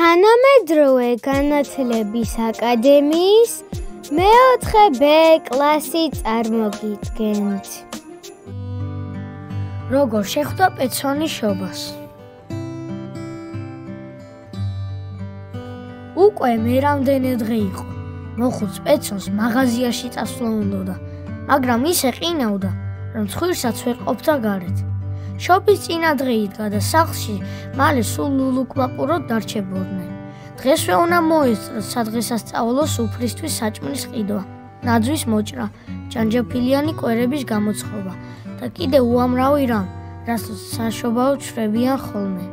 თანამედროვე განათლების აკადემიის მეოთხე B კლასი წარმოგიდგენთ. როგორ შეხვდა პეცონი შობას? უკვე მე რამდენი დღე იყო. მოხუც პეცონს მაღაზიაში წასვლა უნდოდა, მაგრამ ისე ყინავდა, რომ ცხვირსაც ვერ ყოფდა გარეთ. შობის წინა დღე იდგა და სახლში მალე სულ ლულუკმაპუროდ დარჩებოდნენ. დღესვე უნდა მოესწროს სადღესასწაულო სუფრისთვის საჭმლის ყიდვა, ნაძვის მოჭრა, ჯანჯაფილიანი კვერების გამოცხობა და კიდევ უამრავი რამ, რაც საშობაო ჩვევიან ხოლმე.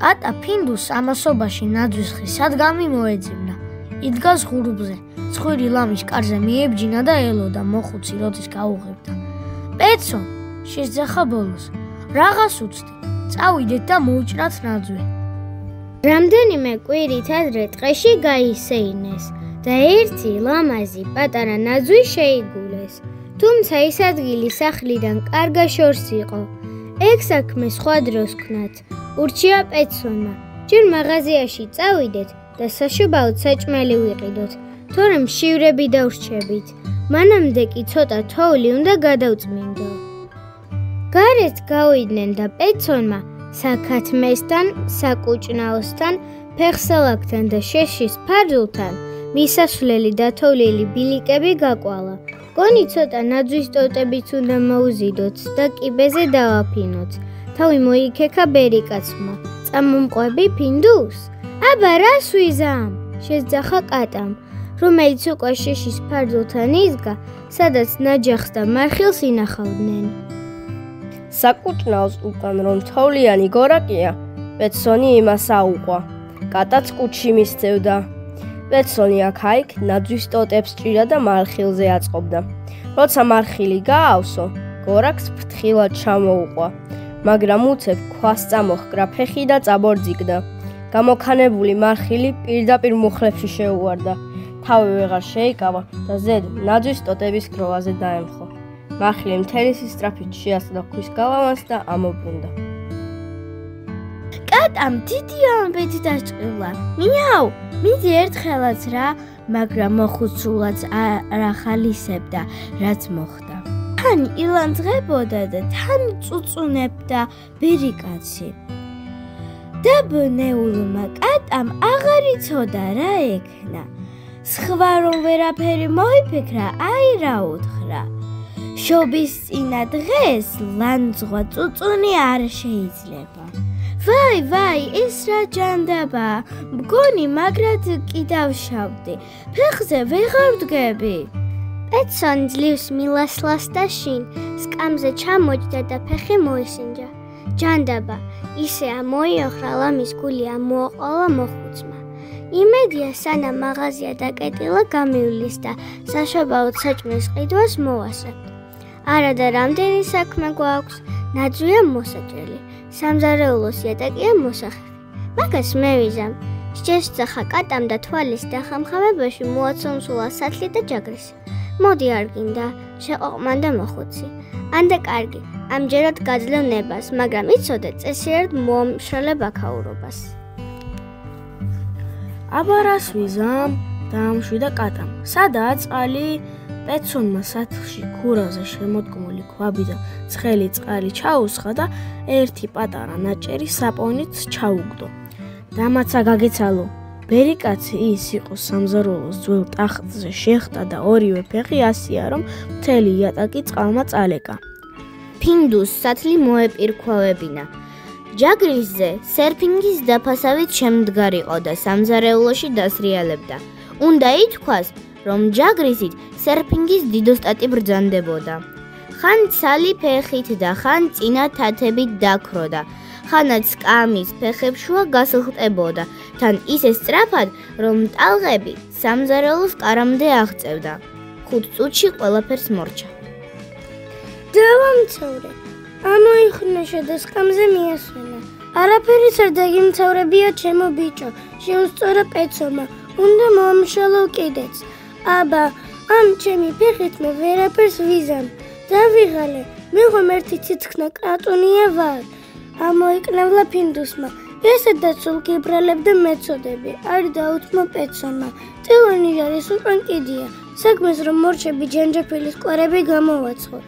კატა ფინდუს ამასობაში ნაძვის ხისად გამიმოეძებნა. იდგა ზღურბზე, ცხვირი ლამის კარზე მიებჯინა და ელოდა მოხუცი როდის გაუღებდა. პეცონ, შეძახა ბოლოს, რაღაც უცდი, წავიდეთ და მოუჭრათ ნაძვი. რამდენიმე კვირით ადრე ტყეში გაისეინეს და ერთი ლამაზი პატარა ნაძვი შეიგულეს, თუმცა ის ადგილი სახლიდან კარგა შორს იყო. ეგ საქმე სხვა დროს ვქნათ, ურჩია პეცონმა, ჯერ მაღაზიაში წავიდეთ და საშობაოდ საჭმელი ვიყიდოთ, თორემ შივრები დავრჩებით, მანამდე კი ცოტა თოვლი უნდა გადავწმინდო. გარეთ გავიდნენ და პეცონმა საქათმესთან, საკუჭნაოსთან, ფეხსალაკთან და შეშის ფარდულთან მისასვლელი დათოვლილი ბილიკები გაკვალა. გონი ცოტა ნაძვის ტოტებიც უნდა მოუზიდოთ და კიბეზე დავაფინოთ. თავი მოიქექა ბერიკაცმა. წამომყვები ფინდუს? აბა რას ვიზამ? შეძახა კატამ, რომელიც უკვე შეშის ფარდულთან ისგა, სადაც ნაჯახს და მარხილს ინახავდნენ. საკუჭნაოს უკან რომ თოვლიანი გორაკია, პეცონი იმას აუყვა. კატაც კუჩი მისცევდა. პეცონი აქ-აიქ ნაძვის ტოტებს ჭირა და მარხილზე აწყობდა. როცა მარხილი გაავსო, გორაკს ფრთხილად ჩამოუყვა, მაგრამ უცებ ქვას წამოჰკრა ფეხი და წაბორძიგდა. გამოქანებული მარხილი პირდაპირ მუხლებში შეუვარდა. თავი ვეღარ შეიკავა და ზედ ნაძვის ტოტების გროვაზე დაემხო. მარხილი მთელი სისწრაფით შეასწდა ქვის გალავანს და ამობრუნდა. კატამ დიდი ამბით დაჭრილა. მიაუ, მიდი ერთხელაც რა, მაგრამ მოხუცულაც არ ახალისებდა, რაც მოხდა. თან ილანძღებოდა და თან წუწუნებდა ბერიკაცი. დაბნეულმა კატამ აღარ იცოდა რა ექნა. სხვა რომ ვერაფერი მოიფიქრა, აი რა უთხრა. შობის წინა დღეს ლანძღვა წუწუნი არ შეიძლება. ვაი, ეს რა ჯანდაბა, მგონი მაგრად კი დავშავდი, ფეხზე ვეღარ ვდგები. პეცონი ძლივს მილასლას და შინ, სკამზე ჩამოჯდა და ფეხი მოისინჯა. ჯანდაბა, ისე ამოიოხრა ლამის გული ამოაყოლა მოხუცმა. იმედია სანამ მაღაზია დაკეტილა გამივლის და საშობაოდ საჭმლის ყიდვას მოვასებთ. არა და რამდენი საქმე გვაქვს, ნაძვია მოსაჭრელი, სამზარეულოს იატაკია მოსახერხი. მაგას მე ვიზამ. შეშძახა კატამ და თვალის დახამხამებაში მოაცომსულა სათლი და ჯაგრისი. მოდი არ გინდა, შეყოყმანდა მოხუცი. ანდა კარგი, ამჯერად გაძლევ ნებას, მაგრამ იცოდე წესიერად მოამშრალებ აქაურობას. აბა რას ვიზამ? დაამშვიდა კატამ. სადაა წყალი? პეცონმა სათლში ქურაზე შემოდგმული ქვაბი და ცხელი წყალი ჩაუსხა და ერთი პატარა ნაჭერი საპონით ჩაუგდო. დამაცა გაგეცალო. ბერიკაცი ის იყო სამზარეულოს ძველ ტახტზე შეხტა და ორივე ფეხი ასია, რომ მთელი იატაკი წყალმა წალეკა. ფინდუს სათლი მოეპირქვავებინა. ჯაგრისზე სერფინგის დაფასავით შემდგარიყო და სამზარეულოში დასრიალებდა. უნდა ითქვას, რომ ჯაგრისით სერფინგის დიდოსტატი ბრძანდებოდა. ხან ცალი ფეხით და ხან წინა თათებით დაქროდა, ხანაც სკამის ფეხებშუა გასხტებოდა, თან ისე სწრაფად, რომ ტალღები სამზარეულოს კარამდე აღწევდა. 5 წუთში ყველაფერს მორჩა. დავამცხოვრე, ამოიხნეშა და სკამზე მიასვენა. არაფერიც არ დაგიმცხოვრებია ჩემო ბიჭო, შეუსწორა პეცონმა, უნდა მოამშალო კიდეც. აბა, ამ ჩემი ფეხით მე ვერაფერს ვიზამ. დავიღალე, მე ღომ ერთი ციტქნა კატუნია ვარ. ამოიკნევლა ფინდუსმა, ესედაც გიბრალებდა მეწოდები. არ დაუთმო პეცონმა. ტილონიშარის უკან კიდია. საქმეს რომ მორჩები ჯანჯაფილის კვერები გამოვაცხოთ.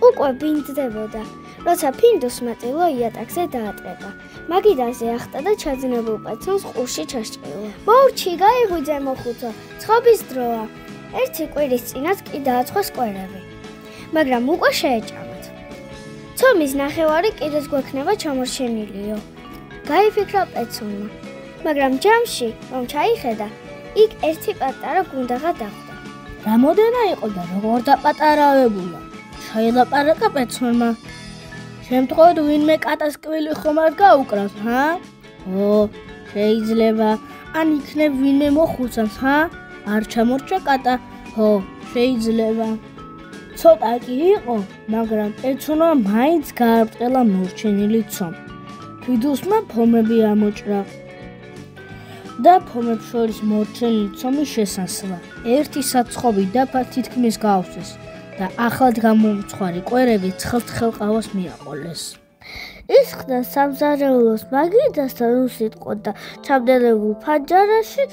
უკვე ბინდდებოდა, როცა ფინდუსმა ტილო იატაკზე დაატყება. მაგიდაზე ახტა და ჩაძინებულ პეცონს ყურში ჩაშჭყილა. მოურჩი, გაიღვიძე მოხუცო, ცხობის დროა. ერთი კვირის წინაც კი დააწყვეს კვერები. მაგრამ უკვე შეეჭამათ. ცომის ნახევარი კიდეც გვექნება ჩამორჩენილიო. გაიფიქრა პეცონმა, მაგრამ ჯამში, რომ ჩაიხედა, იქ ერთი პატარა გუნდაღა დახვდა. რამოდენა იყო და როგორ დაპატარავებულა? შეილაპარაკა პეცონმა. შემთხვევით ვინმე კატას კვილი ხომ არ გაუკრავს, ჰა? ო, შეიძლება, ან იქნებ ვინმე მოხუცავს, ჰა? არ ჩამორჩა კატა, ხო, შეიძლება. ცოტა კი იყო, მაგრამ პეცონმა მაინც გააბრწყელა მორჩენილი ცომი. ფინდუსმა ფომები ამოჭრა და ფომებს შორის მორჩენილი ცომის შესასლა. ერთი საცხობი დაფა თითქმის გაავსეს და ახლად გამომცხვარი კვერები ცხელ ყავას მიაყოლეს. ისხდა სამზარეულოს მაგიდასთან უსიტყვოდ და ჩამდელებულ ფანჯარაში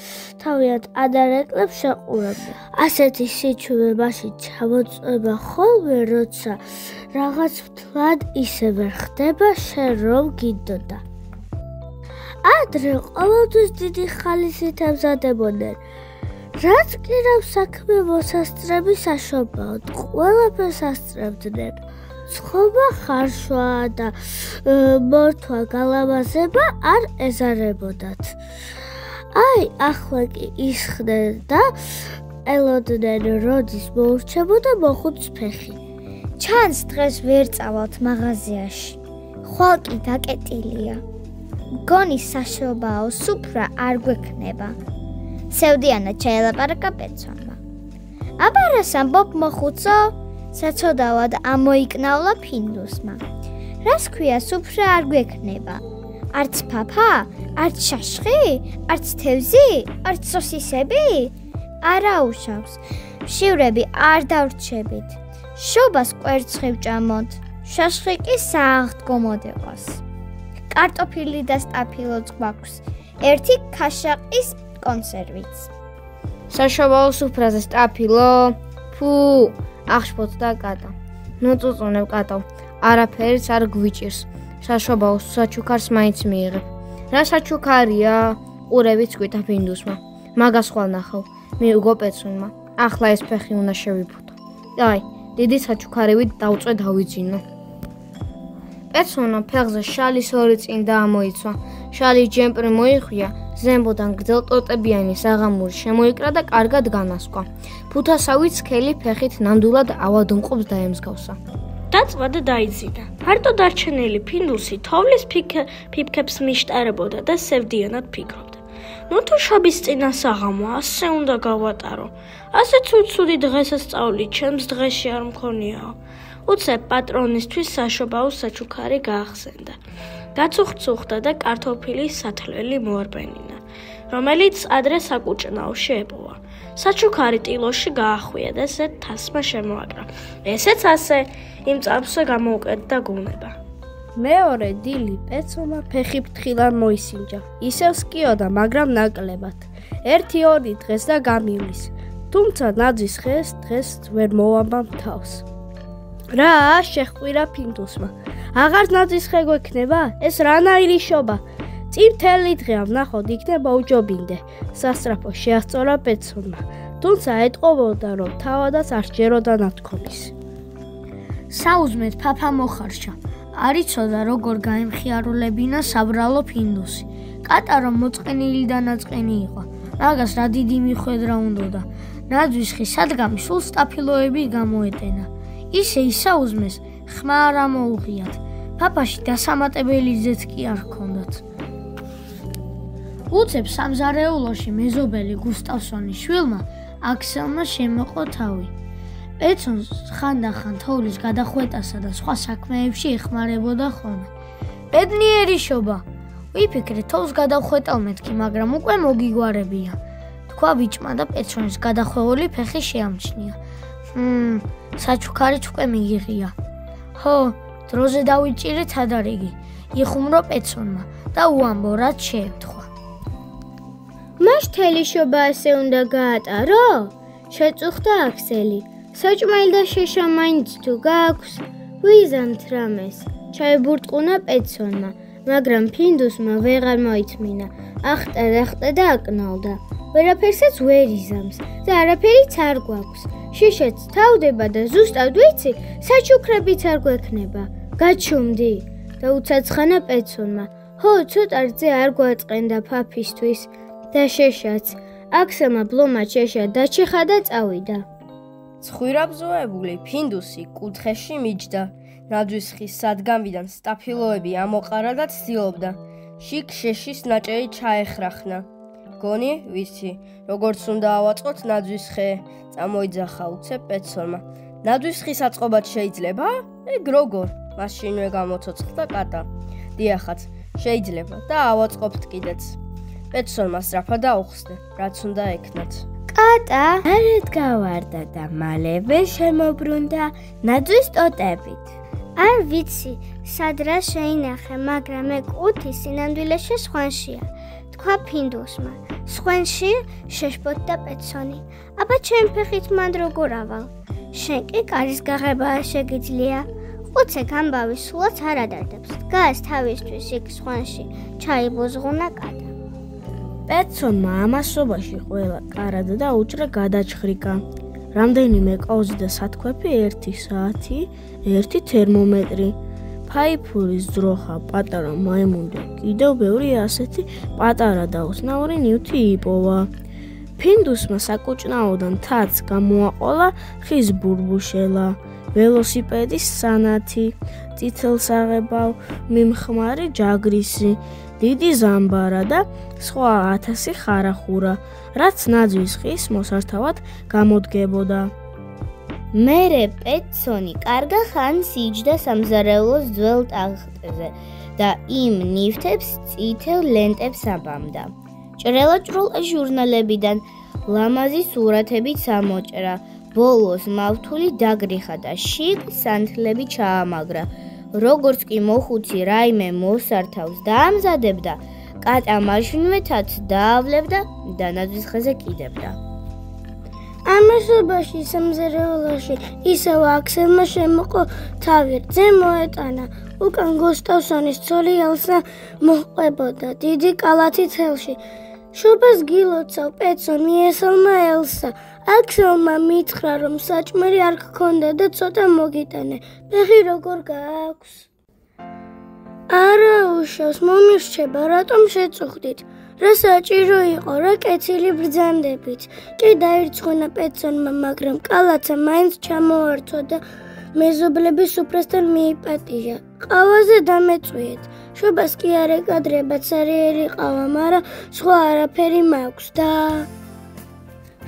თავიანთ ადარეკლებს შეყურებდა. ასეთი სიჩუვე მაშინ ჩამოწვება ხოლმე, როცა რაღაც მთლად ისე ვერ ხდება შენ რომ გინდოდა. ადრე ყოველთვის დიდი ხალისით ემზადებოდნენ. რაც კი რა საქმე მოსასწრების საშობაოდ, ყველაფერს ასწრებდნენ. ცხობა ხარშვა და მორთვა გალავაზება არ ეზარებოდათ. აი, ახლა კი ისხდნენ და ელოდნენ, როდის მოურჩებოდა მოხუც ფეხი. ჩანს დღეს ვერ წავალთ მაღაზიაში. ხვალ კი დაკეტილია. გონი საშობაო, სუფრა არ გვექნება. სევდიანად ჩაელაპარაკა პეცონმა. აბარას ამბობ მოხუცო? საცოდავად ამოიკნავლა ფინდუსმა. რას ქვია სუფრა არ გვექნება? არც ფაფა, არც შაშხი, არც თევზი, არც სოსისები? არა უშავს. შივრები არ დავრჩებით. შობას კვერცხი ვჭამოთ. შაშხი კი სააღდგო მოდეყვას. კარტოფილი და სტაფილოც გვაქვს. ერთი ქაშაყის კონსერვიც. საშობაო სუფრაზე სტაფილო? ფუ, აღშფოთს და კატა. ნუ წუწუნებ კატო, არაფერიც არ გვიჭირს. საშობაო საჩუქარს მაინც მიიღებ. რა საჩუქარია? ყურებით გვიტა ფინდუსმა. მაგას ხვალ ნახავ, მიუგო პეცონმა. ახლა ეს ფეხი უნდა შევიფუთო. აი, დიდი საჩუქარივით დავწვე დავიძინო. პეცონმა ფეხზე შალის ორი წინ დაამოიცვა. შალის ჯემპრი მოიხვია, ზემოდან გრძელ ტოტებიანი საღამური შემოიკრა და კარგად განასკვა. ფუთასავით სქელი ფეხით ნამდვილად ავადმყოფს დაემსგავსა. დაწვა და დაიძინა. მარტო დარჩენილი ფინდუსი თოვლის ფიფქებს მიშტარებოდა და სევდიანად ფიქრობდა. ნუ თუ შობის წინა საღამო, ასე უნდა გავატარო. ასე ცუცუდი დღესასწაული ჩემს დღეში არ მქონიაო. უცებ პატრონისთვის საშობაო საჩუქარი გაახსენდა. გაცუხცუხდა და კარტოფილის სათლელი მოარბენინა, რომელიც ადრე საკუჭნაოში ეპოვა. საჩუქარი ტილოში გაახვია და ესეთ თასმა შემოაკრა. ესეც ასე იმ წამსვე გამოუკეთდა გუნება. მეორე დილი პეცონმა ფეხი ფრთხილად მოისინჯა. ისევ სკიოდა, მაგრამ ნაკლებად. 1-2 დღეს და გამივლის. თუმცა ნაძვის ხეს დღეს ვერ მოვაბამ თავს. რა შეხვირა ფინდუსმა. აღარ ნაძვის ხე გვექნება? ეს რანაირი შობა? წინ მთელი დღე ვნახოთ იქნება უჯობინდე. სასწრაფო შეასწორა პეცონმა. თუმცა ეტყობოდა, რომ თავადაც არ სჯეროდა ნათქვამის. საუზმეთ ფაფა მოხარშა. არ იცოდა როგორ გაემხიარულებინა საბრალო ფინდუსი. კატა რომ მოწყენილი და ნაწყენი იყო. მაგას რა დიდი მიხვედრა უნდოდა. ნაძვის ხის სადგამი სულ სტაფილოები გამოეტენა. ისე ისაუზმეს, ხმა არ ამოუღიათ. ფაფაში დასამატებელი ძეც კი არ ჰქონდათ. უცებ სამზარეულოში მეზობელი გუსტავსონის შვილმა აქსელმა შემოყო თავი. პეცონს ხანდახან თოვლის გადახვეტასა და სხვა საქმეებში ეხმარებოდა ხოლმე. ბედნიერი შობა. ვიფიქრე თოვლის გადავხვეტავ მეთქი, მაგრამ უკვე მოგიგვარებია. თქვა ბიჭმა და პეცონის გადახვეული ფეხი შეამჩნია. საჩუქარიც უკვე მიგიღია. ხო, დროზე დავიჭირეთ ადარიგი. იხუმრო პეცონმა, და უამბო რაც შეემთხვა. მას თელიშობა ასე უნდა გაატარო? შეწუხდა აქსელი. საჭმელი და შეშა მაინც თუ გააქვს, ვიზამთ რამეს. ჩაებურტყუნა პეტსონმა, მაგრამ ფინდუსმა ვეღარ მოითმინა. ახტა და აკნალდა. ვერაფერსაც ვერ იზამს და არაფერიც არ გვაქვს. შიშეც თავდება და ზუსტად ვიცი, საჩუქრებიც არ გვექნება. გაჩუმდი და უცაცხანა პეტსონმა. ჰო, ცოტა რძე არ გვაწყენდა ფაფისთვის და შეშაც. აქსელმა ბლომა შეშა დაჩეხა და წავიდა. ცხვირაბზოებული ფინდუსი კუთხეში მიჯდა. ნაძვის ხის სადგამიდან სტაფილოები ამოყარა და ცდილობდა. შიგ შეშის ნაჭერი ჩაეხრახნა. გონი, ვიცი, როგორც უნდა ავაწყოთ ნაძვის ხე, წამოიძახა უცებ პეტსონმა. ნაძვის ხის აწყობაც შეიძლება? ეგ როგორ? მაშინვე გამოცოცხლდა კატა. დიახაც, შეიძლება და ავაწყობთ კიდეც. პეტსონმა სწრაფად აუხსნა, რაც უნდა ეკნათ. კატა არეთ გავარდა და მალევე შემოbrunდა ნაძვის ტოტებით. არ ვიცი, სად რა შეინახე, მაგრამ ეგ ყუთი სინამდვილეში სხვანშია, თქვა ფინდუსმა. სხვენში შეშბოთდა პეტსონი. აბა ჩემ ფეხით მან როგორ ავალ? შენ კი კარის გაღება არ შეგიძლია. ყუთზე გამბავი სულაც არ ადარდებს. დგას თავისთვის იქ სხვანში, ჩაიბოზღუნა კატა. პეტსონმა ამასობაში ყველა კარადა და უჭრა გადაჩხრიკა. რამდენიმე კოვზი და სათქვეფი 1 საათი, 1 თერმომეტრი. ფაიფურის ძროხა პატარა მაიმუნდა კიდევ ბევრი ასეთი პატარა და უცნაური ნივთი იპოვა. ფინდუსმა საკუჭნაოდან თაც გამოაყოლა ხის ბურბუშელა, ველოსიპედის სანათი, წითელსაღებავ მიმხმარი ჯაგრისი, დიდი ზამბარა და სხვა 1000 ხარახურა, რაც ნაძვის ხის მოსართავად გამოდგებოდა. მერე პეტსონი კარგა ხანს იჯდა სამზარეულოს ძველ ტახტზე და იმ ნივთებს წითელ ლენტებს აბამდა. ჭრელაჭრულა ჟურნალებიდან ლამაზი სურათებით ამოჭრა, ბოლოს მავთული დაგრიხა და შიგ სანთლები ჩაამაგრა. როგორც კი მოხუცი რაიმე მოსართავს დაამზადებდა, კატა მაშინვე თაც დაავლებდა და ნაძვის ხეზე კიდებდა. ამასობაში სამზარეულოში ისევ აქსელმა შემოყო თავი, რძე მოეტანა. უკან გუსტავსონის ცოლი ელსა მოჰყვებოდა დიდი კალათი ხელში. შობას გილოცავ პეტსონი ესალმა ელსა. აქსელმა მითხრა, რომ საჭმელი არ გქონდა და ცოტა მოგიტანე. ფეხი როგორ გააქვს? არა უშავს, მომირჩება, რატომ შეწუხდით? რა საჭირო იყო, რა კეცილი ბრძანდებით. კი დაირწყვინა პეტსონმა, მაგრამ კალაცა მაინც ჩამოართვა და მეზობლების სუფრასთან მიიპატიჟა. ყავაზე დამეწვიეთ. შობას კი არ ეკადრება ცარიელი ყავა, მაგრამ სხვა არაფერი მაქვს და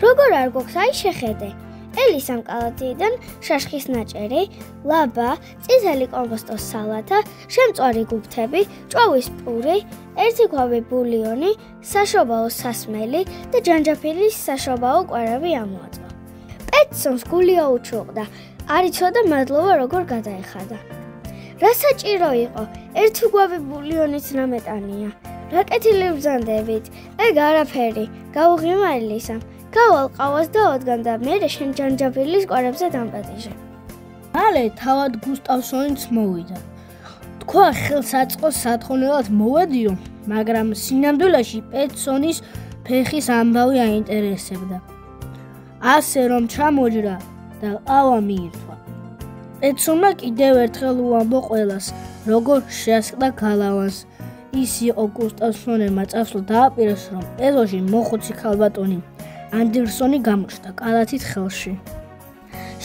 როგორ არ გვაქვს, აი შეხედე. ელის ამ კალათიდან შაშხის ნაჭერი, ლაბა, წითელი კომპოსტოს სალათა, შემწვარი გუფთები, ჭოვის პური, ერთი ქვავი ბულიონი, საშობაო სასმელი და ჯანჯაფილის საშობაო კვერები ამოაწვა. პეტსონს გული აუჩუყდა, არ იცოდა მადლობა როგორ გადაეხადა. რა საჭირო იყო? ერთი ქვავი ბულიონიც ნამეტანია. რა კეთილი ბრძანდებით, ეგ არაფერი, გაუღიმარილისა. გავალ ყავას დაადგან და მერე შენ ჯანჯაფილის კვერებზე დამპატიჟე. მალე თავად გუსტავსონიც მოვიდა. თქვა ხელსაწყოს სათხოვნელად მოვედიო, მაგრამ სინამდვილეში პეტსონის ფეხის ამბავი აინტერესებდა. ასე რომ ჩამოჯრა და ყავა მიირთვა. პეტსონმა კიდევ ერთხელ უამბო ყველას, როგორ შეასყდა გალავანს. ის იყო გუსტავსონებმა წასვლა დააპირეს, რომ ეზოში მოხუცი ქალბატონი ანდერსონი გამოჩნდა კალათით ხელში.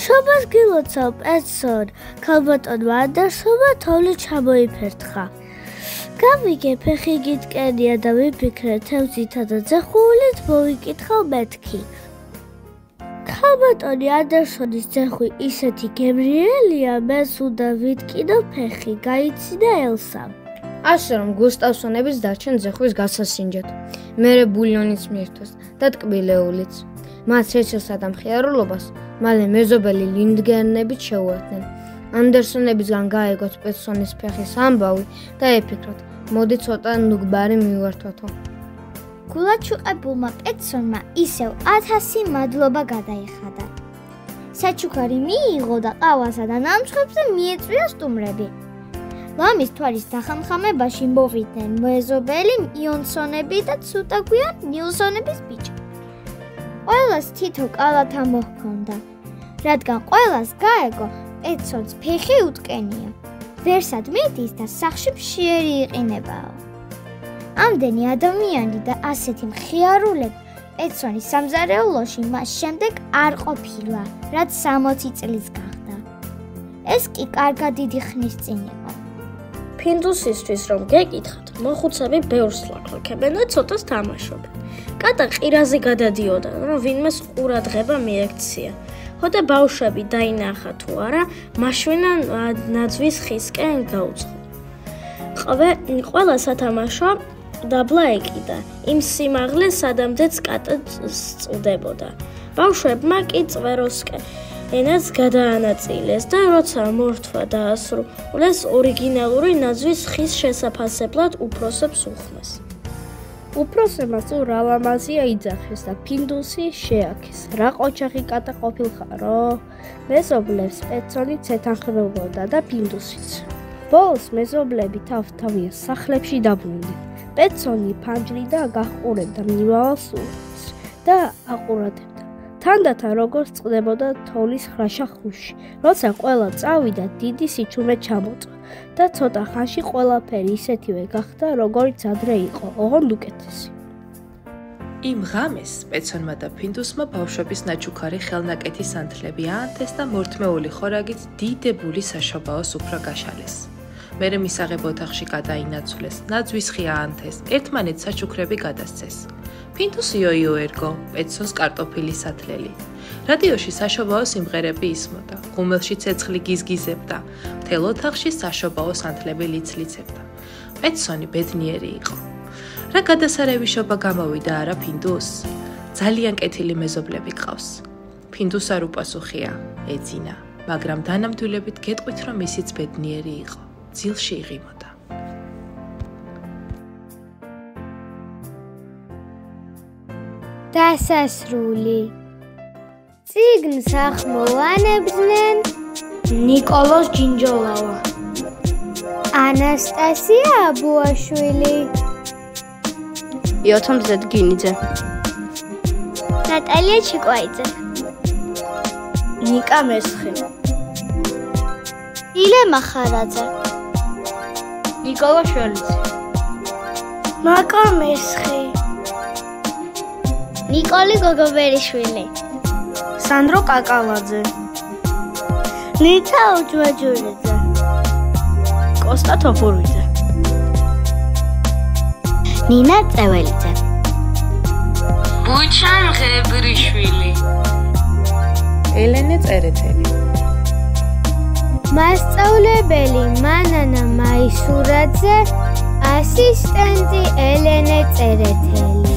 შობას გილოცავ პეტსონ, ქალბატონმა ანდერსონმა თოვლი ჩამოიფერთხა. გავიგე ფეხი გიტკენია და ვიფიქრე თევზითა და ძეხულით მოვიკითხავ მეთქი. ქალბატონი ანდერსონის ძეხვი ისეთი გემრიელია, მას უნდა ვიტკინო ფეხი, გაიცინა ელსამ. ასე რომ გუსტავსონების დარჩენ ძეხვის გასასინჯად. მერე ბულიონიც მიირთვეს და ტკბილეულიც. მათ შეცილსა და მხიარულობას მალე მეზობელი ლინდგერნებით შეუერთდნენ. ანდერსონებისგან გაეგოთ პეტსონის ფეხის ამბავი და ეფიქროთ, მოდი ცოტა ნუგბარი მივართვათო. გულაჩუყებულმა პეტსონმა ისევ 1000 მადლობა გადაიხადა. საჩუქარი მიიღო და ყავასა და ნამჩხებზე მიეწვია სტუმრები. ლამის თვალის დახამხამებაში მოვიდნენ მეზობელი იონსონები და ცუტაგვიან ნილსონების ბიჭი. ყველას თითო კალათა მოჰქონდა, რადგან ყველას გაეგო პეტსონს ფეხი უტკენია. ვერსად მიდის და სახლში მშიერი იყინებაო. ამდენი ადამიანი და ასეთი მხიარულები პეტსონის სამზარეულოში მას შემდეგ არ ყოფილა, რაც 60 წლის გახდა. ეს კი კარგად დიდი ხნის წინ იყო. ფინდუსისთვის რომ გეკითხათ, მოხუცები ბევრს ლაქლაქებენ და ცოტას თამაშობენ. კატა ყირაზე გადადიოდა, რომ ვინმეს ყურადღება მიექცია. ხოდა ბავშვები დაინახა თუ არა, მაშვენა ნაძვის ხისკენ გაუცხო. ყველა სათამაშო დაბლა ეკიდა, იმ სიმაღლეს სადამდეც კატა წვდებოდა. ბავშვებმა კი წვეროსკენაც გადაანაწილეს და როცა მორთვა დაასრულეს, ორიგინალური ნაძვის ხის შესაფასებლად უფროსებს უხმეს. უფროსებმა სულ რა ლამაზია იძახეს და ფინდუსი შეაქეს. რა ყოჩაღი კატა ყოფილხარო? მეზობლებს პეტსონიც ეთანხმებოდა და ფინდუსიც. ბოლოს მეზობლები თავ-თავიანთ სახლებში დაბრუნდნენ. პეტსონი ფანჯრიდა გაჰყურებდა მიმავალ სულს და აყურებდა. თანდათან როგორც წყდებოდა თოვლის ხრაშა ხუში, როცა ყველა წავიდა, დიდი სიჩუმე ჩამოწვა და ცოტა ხანში ყველაფერი ისეთივე გახდა, როგორიც ადრე იყო, ოღონდ უკეთესი. იმ ღამეს პეტსონმა და ფინდუსმა ბავშვების ნაჩუქარი ხელნაკეთის ანთლები აანთეს და მორთმეული ხორაგით დიდებული საშობაო სუფრა გაშალეს. მერე მისაღებ ოთახში გადაინაცვლეს, ნაძვის ხი აანთეს, ერთმანეთს საჩუქრები გადასცეს. ფინდუსი იო ერგო, პეტსონს კარტოფილის ათლელი. რადიოში საშობაო სიმღერები ისმოდა, ღუმელში ცეცხლი გიზგიზებდა, მთელ ოთახში საშობაო სანთლები ლიცლიცებდა. პეტსონი ბედნიერი იყო. რა გადასარევიშობა გამოვიდა არა ფინდუს? ძალიან კეთილი მეზობლები გყავს. ფინდუს არ უპასუხია, ეძინა, მაგრამ დანამდვილებით გეტყვით, რომ ისიც ბედნიერი იყო. ძილში იღიმოდა. დასასრული. წიგნს ახმოვანებდნენ ნიკოლოზ ჯინჯოლავა, ანასტასია აბუაშვილი, იოთომ ზედგინიძე, ნატალია ჩიკვაიძე, ნიკა მესხი, ილე მახარაძე, ნიკოლა შველიძე, მაკა მესხი, ნიკოლი გოგობერიშვილი, სანდრო კაკალაძე, ნიცა უჯვაჯურიძე, კოსტა თოფურიძე, ნინა წეველიძე, ბუჩან ღებრიშვილი, ელენე წერეთელი, მასწავლებელი მანანა მაისურაძე, ასისტენტი ელენე წერეთელი.